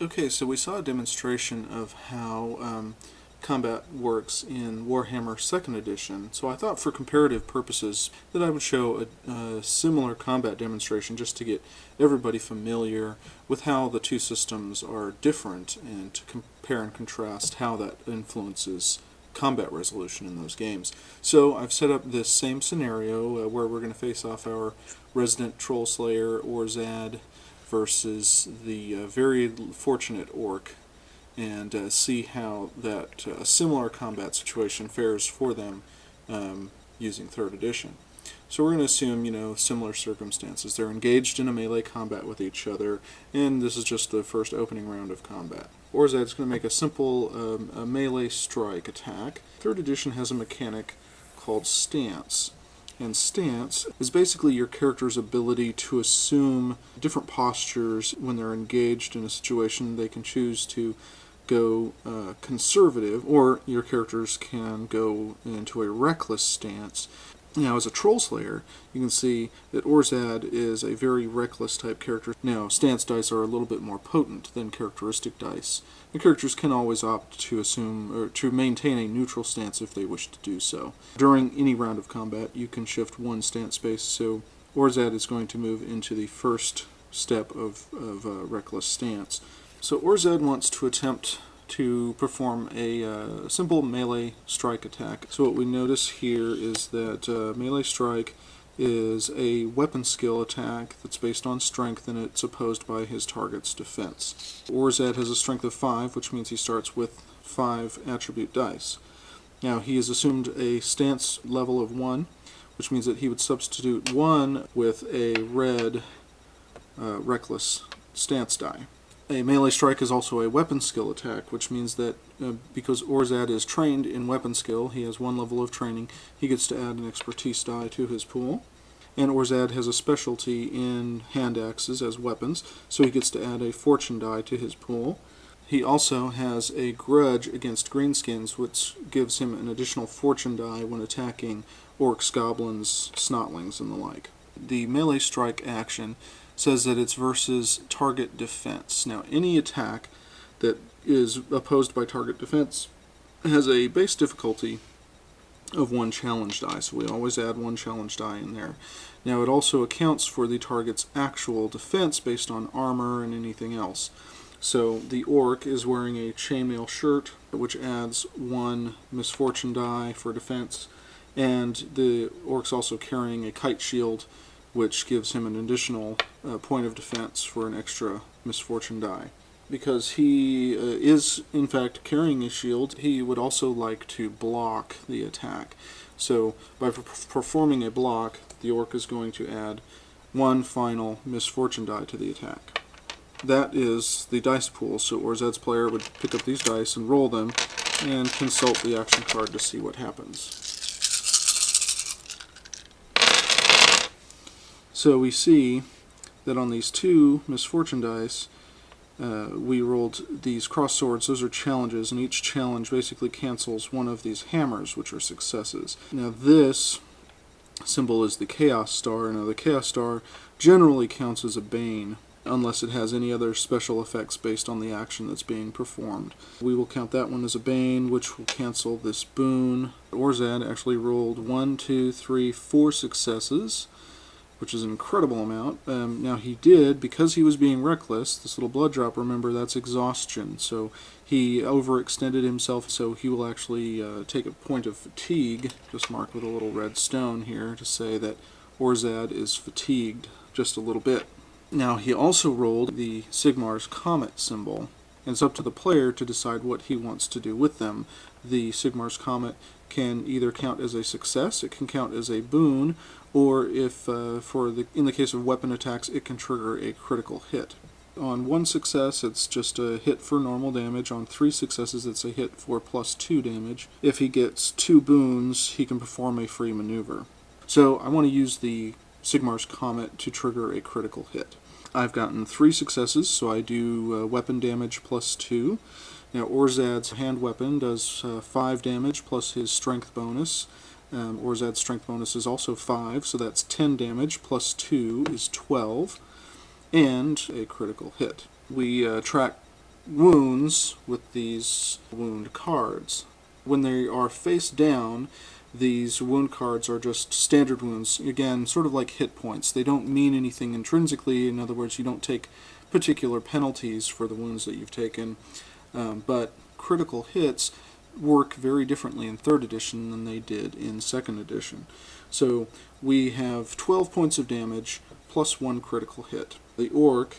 Okay, so we saw a demonstration of how combat works in Warhammer 2nd Edition, so I thought for comparative purposes that I would show a similar combat demonstration just to get everybody familiar with how the two systems are different and to compare and contrast how that influences combat resolution in those games. So I've set up this same scenario where we're going to face off our resident troll slayer Orzad versus the very fortunate orc, and see how that similar combat situation fares for them using 3rd edition. So we're going to assume, similar circumstances. They're engaged in a melee combat with each other, and this is just the first opening round of combat. Orzad's going to make a simple a melee strike attack. 3rd edition has a mechanic called stance. And stance is basically your character's ability to assume different postures when they're engaged in a situation. They can choose to go conservative, or your characters can go into a reckless stance. Now, as a Troll Slayer, you can see that Orzad is a very reckless type character. Now, stance dice are a little bit more potent than characteristic dice. The characters can always opt to assume or to maintain a neutral stance if they wish to do so. During any round of combat, you can shift one stance space, so Orzad is going to move into the first step of reckless stance. So Orzad wants to attempt to perform a simple melee strike attack. So what we notice here is that melee strike is a weapon skill attack that's based on strength, and it's opposed by his target's defense. Orzad has a strength of 5, which means he starts with 5 attribute dice. Now he has assumed a stance level of 1, which means that he would substitute 1 with a red reckless stance die. A melee strike is also a weapon skill attack, which means that because Orzad is trained in weapon skill, he has 1 level of training, he gets to add an expertise die to his pool. And Orzad has a specialty in hand axes as weapons, so he gets to add a fortune die to his pool. He also has a grudge against greenskins, which gives him an additional fortune die when attacking orcs, goblins, snotlings, and the like. The melee strike action says that it's versus target defense. Now, any attack that is opposed by target defense has a base difficulty of 1 challenge die, so we always add 1 challenge die in there. Now, it also accounts for the target's actual defense based on armor and anything else. So the orc is wearing a chainmail shirt, which adds 1 misfortune die for defense, and the orc's also carrying a kite shield, which gives him an additional point of defense for an extra misfortune die. Because he is, in fact, carrying a shield, he would also like to block the attack. So, by performing a block, the orc is going to add 1 final misfortune die to the attack. That is the dice pool, so Orzad's player would pick up these dice and roll them, and consult the action card to see what happens. So we see that on these 2 misfortune dice, we rolled these cross swords. Those are challenges, and each challenge basically cancels 1 of these hammers, which are successes. Now this symbol is the Chaos Star. Now the Chaos Star generally counts as a Bane, unless it has any other special effects based on the action that's being performed. We will count that one as a Bane, which will cancel this boon. Orzad actually rolled 1, 2, 3, 4 successes, which is an incredible amount. Now he did, because he was being reckless, this little blood drop, remember, that's exhaustion, so he overextended himself, so he will actually take a point of fatigue, just marked with a little red stone here to say that Orzad is fatigued just a little bit. Now he also rolled the Sigmar's Comet symbol, and it's up to the player to decide what he wants to do with them. The Sigmar's Comet can either count as a success, it can count as a boon, or if, in the case of weapon attacks, it can trigger a critical hit. On 1 success, it's just a hit for normal damage. On 3 successes, it's a hit for +2 damage. If he gets 2 boons, he can perform a free maneuver. So I want to use the Sigmar's Comet to trigger a critical hit. I've gotten 3 successes, so I do weapon damage +2. Now Orzad's hand weapon does 5 damage plus his strength bonus. Orzad's strength bonus is also 5, so that's 10 damage plus 2 is 12, and a critical hit. We track wounds with these wound cards. When they are face down, these wound cards are just standard wounds. Again, sort of like hit points. They don't mean anything intrinsically. In other words, you don't take particular penalties for the wounds that you've taken. But critical hits work very differently in 3rd edition than they did in 2nd edition. So we have 12 points of damage plus 1 critical hit. The orc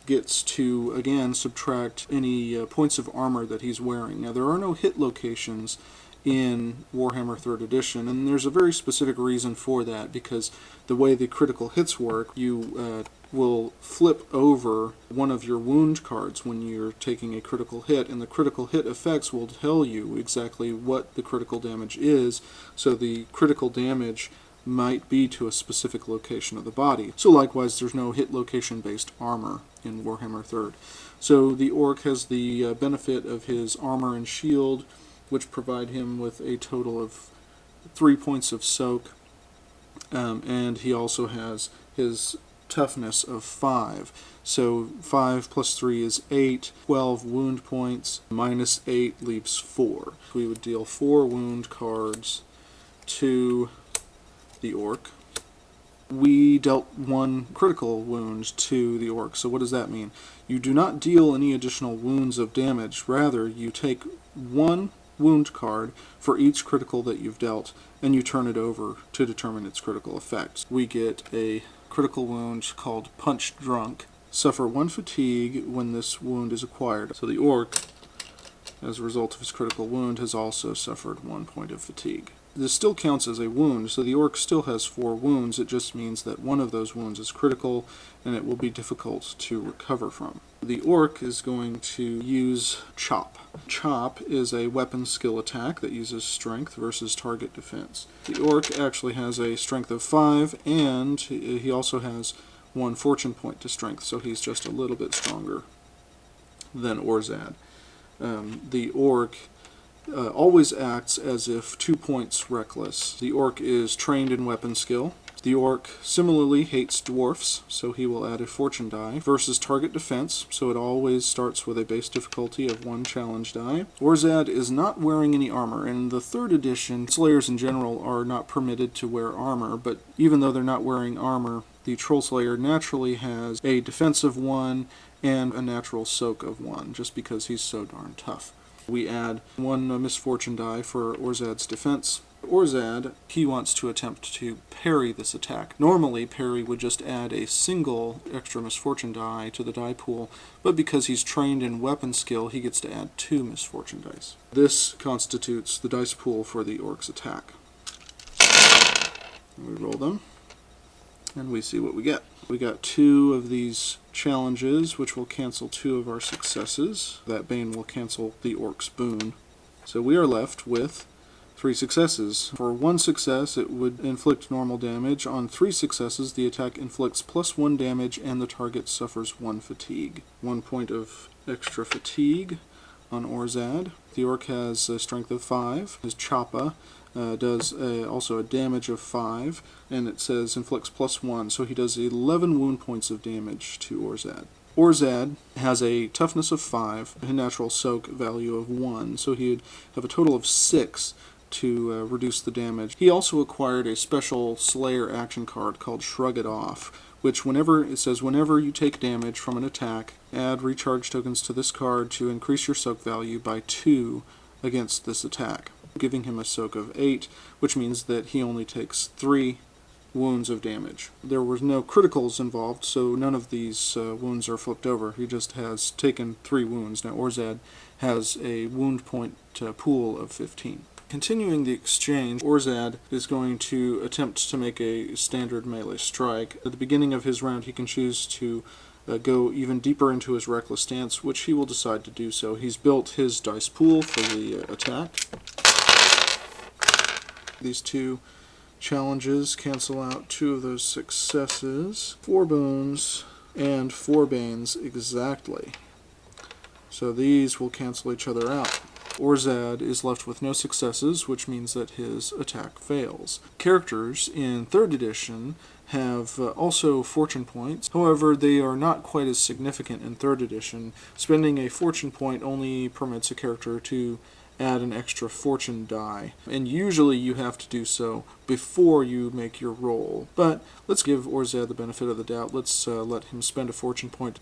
gets to, again, subtract any points of armor that he's wearing. Now, there are no hit locations in Warhammer 3rd edition, and there's a very specific reason for that, because the way the critical hits work, you will flip over one of your wound cards when you're taking a critical hit, and the critical hit effects will tell you exactly what the critical damage is, so the critical damage might be to a specific location of the body. So likewise, there's no hit location based armor in Warhammer 3rd. So the orc has the benefit of his armor and shield, which provide him with a total of 3 points of soak, and he also has his toughness of 5. So 5 plus 3 is 8, 12 wound points, minus 8 leaves 4. We would deal 4 wound cards to the orc. We dealt 1 critical wound to the orc. So what does that mean? You do not deal any additional wounds of damage. Rather, you take 1 wound card for each critical that you've dealt, and you turn it over to determine its critical effects. We get a critical wound called Punch Drunk. Suffer 1 fatigue when this wound is acquired. So the orc, as a result of his critical wound, has also suffered 1 point of fatigue. This still counts as a wound, so the orc still has 4 wounds. It just means that one of those wounds is critical, and it will be difficult to recover from. The orc is going to use Chop. Chop is a weapon skill attack that uses strength versus target defense. The orc actually has a strength of 5, and he also has 1 fortune point to strength, so he's just a little bit stronger than Orzad. The orc always acts as if 2 points reckless. The orc is trained in weapon skill. The orc similarly hates dwarfs, so he will add a fortune die, versus target defense, so it always starts with a base difficulty of 1 challenge die. Orzad is not wearing any armor. In the 3rd edition, Slayers in general are not permitted to wear armor, but even though they're not wearing armor, the Troll Slayer naturally has a defense of 1 and a natural soak of 1, just because he's so darn tough. We add 1 misfortune die for Orzad's defense. Orzad, he wants to attempt to parry this attack. Normally, parry would just add a single extra misfortune die to the die pool, but because he's trained in weapon skill, he gets to add 2 misfortune dice. This constitutes the dice pool for the orc's attack. We roll them, and we see what we get. We got 2 of these challenges, which will cancel 2 of our successes. That Bane will cancel the orc's boon. So we are left with 3 successes. For 1 success, it would inflict normal damage. On 3 successes, the attack inflicts plus 1 damage, and the target suffers 1 fatigue. 1 point of extra fatigue on Orzad. The orc has a strength of 5. His Choppa does also a damage of 5, and it says inflicts plus 1, so he does 11 wound points of damage to Orzad. Orzad has a toughness of 5, a natural soak value of 1, so he'd have a total of 6 to reduce the damage. He also acquired a special Slayer action card called Shrug It Off, which whenever you take damage from an attack, add recharge tokens to this card to increase your soak value by 2 against this attack, giving him a soak of 8, which means that he only takes 3 wounds of damage. There were no criticals involved, so none of these wounds are flipped over. He just has taken 3 wounds. Now Orzad has a wound point pool of 15. Continuing the exchange, Orzad is going to attempt to make a standard melee strike. At the beginning of his round, he can choose to go even deeper into his reckless stance, which he will decide to do so. He's built his dice pool for the attack. These 2 challenges cancel out 2 of those successes. 4 boons and 4 banes exactly. So these will cancel each other out. Orzad is left with no successes, which means that his attack fails. Characters in 3rd edition have also fortune points. However, they are not quite as significant in 3rd edition. Spending a fortune point only permits a character to add an extra fortune die, and usually you have to do so before you make your roll. But let's give Orzad the benefit of the doubt. Let's let him spend a fortune point.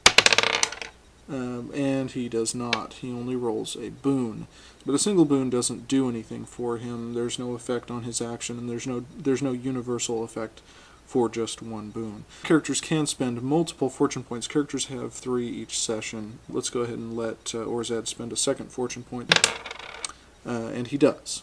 And he does not. He only rolls a boon. But a single boon doesn't do anything for him. There's no effect on his action, and there's no universal effect for just one boon. Characters can spend multiple fortune points. Characters have 3 each session. Let's go ahead and let Orzad spend a second fortune point. And he does.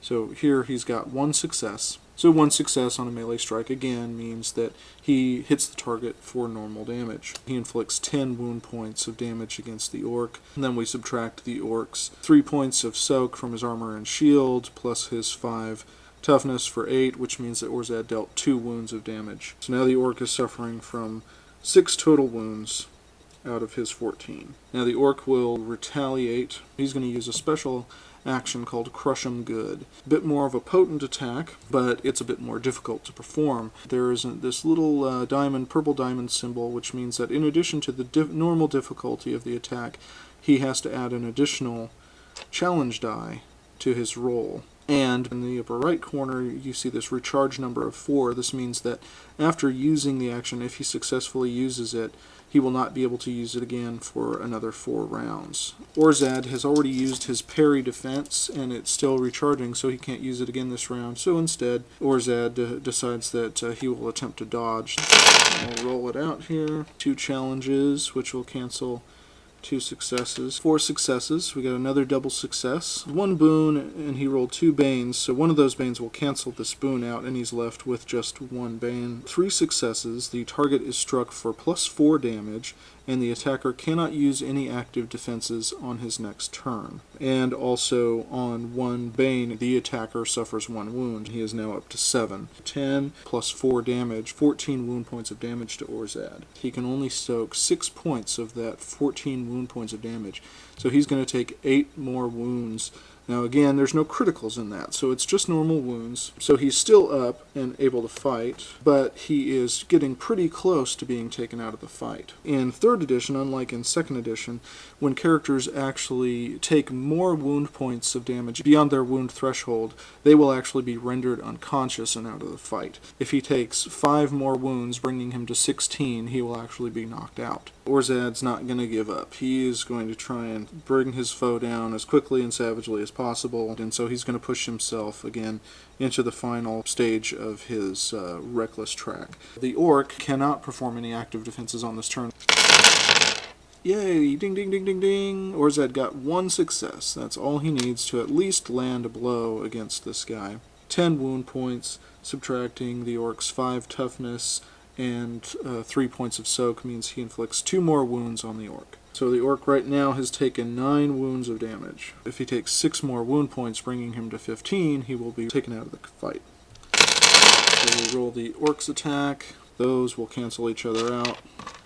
So here he's got 1 success. So 1 success on a melee strike again means that he hits the target for normal damage. He inflicts 10 wound points of damage against the orc. And then we subtract the orc's 3 points of soak from his armor and shield, plus his 5 toughness for 8, which means that Orzad dealt 2 wounds of damage. So now the orc is suffering from 6 total wounds out of his 14. Now the orc will retaliate. He's going to use a special action called Crush 'em Good. A bit more of a potent attack, but it's a bit more difficult to perform. There is this little purple diamond symbol, which means that in addition to the normal difficulty of the attack, he has to add an additional challenge die to his roll. And in the upper right corner, you see this recharge number of 4. This means that after using the action, if he successfully uses it, he will not be able to use it again for another 4 rounds. Orzad has already used his parry defense, and it's still recharging, so he can't use it again this round. So instead, Orzad decides that he will attempt to dodge. I'll roll it out here. 2 challenges, which will cancel 2 successes. 4 successes. We got another double success. 1 boon, and he rolled 2 banes, so one of those banes will cancel this boon out, and he's left with just 1 bane. 3 successes. The target is struck for plus 4 damage, and the attacker cannot use any active defenses on his next turn. And also on 1 bane, the attacker suffers 1 wound. He is now up to 7. 10 plus 4 damage, 14 wound points of damage to Orzad. He can only soak 6 points of that 14 wound points of damage. So he's going to take 8 more wounds. Now again, there's no criticals in that, so it's just normal wounds. So he's still up and able to fight, but he is getting pretty close to being taken out of the fight. In 3rd edition, unlike in 2nd edition, when characters actually take more wound points of damage beyond their wound threshold, they will actually be rendered unconscious and out of the fight. If he takes 5 more wounds, bringing him to 16, he will actually be knocked out. Orzad's not going to give up. He is going to try and bring his foe down as quickly and savagely as possible, and so he's going to push himself again into the final stage of his reckless track. The orc cannot perform any active defenses on this turn. Yay! Ding, ding, ding, ding, ding! Orzad got 1 success. That's all he needs to at least land a blow against this guy. 10 wound points, subtracting the orc's 5 toughness, and 3 points of soak means he inflicts 2 more wounds on the orc. So the orc right now has taken 9 wounds of damage. If he takes 6 more wound points, bringing him to 15, he will be taken out of the fight. So we roll the orc's attack. Those will cancel each other out.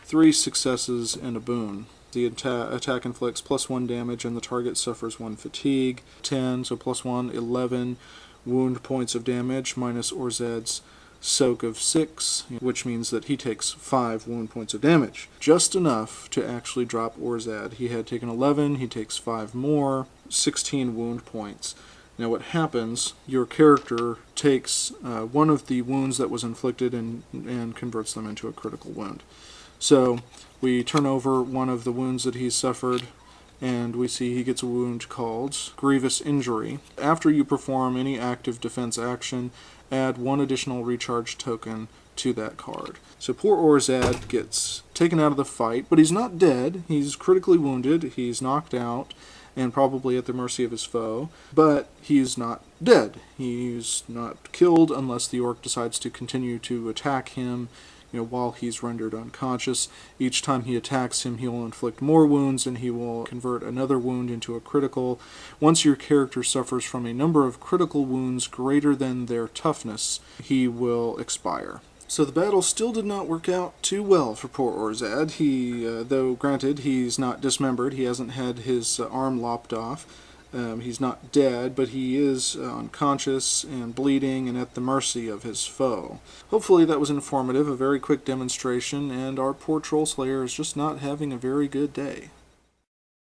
3 successes and a boon. The attack inflicts plus 1 damage, and the target suffers 1 fatigue. 10, so plus 1, 11 wound points of damage, minus Orzad's soak of 6, which means that he takes 5 wound points of damage. Just enough to actually drop Orzad. He had taken 11, he takes 5 more, 16 wound points. Now what happens, your character takes one of the wounds that was inflicted and converts them into a critical wound. So we turn over one of the wounds that he's suffered, and we see he gets a wound called Grievous Injury. After you perform any active defense action, add 1 additional recharge token to that card. So poor Orzad gets taken out of the fight, but he's not dead. He's critically wounded, he's knocked out, and probably at the mercy of his foe, but he's not dead. He's not killed unless the orc decides to continue to attack him while he's rendered unconscious. Each time he attacks him, he will inflict more wounds, and he will convert another wound into a critical. Once your character suffers from a number of critical wounds greater than their toughness, he will expire. So the battle still did not work out too well for poor Orzad. Though granted, he's not dismembered, he hasn't had his arm lopped off, He's not dead, but he is unconscious and bleeding and at the mercy of his foe. Hopefully that was informative, a very quick demonstration, and our poor troll slayer is just not having a very good day.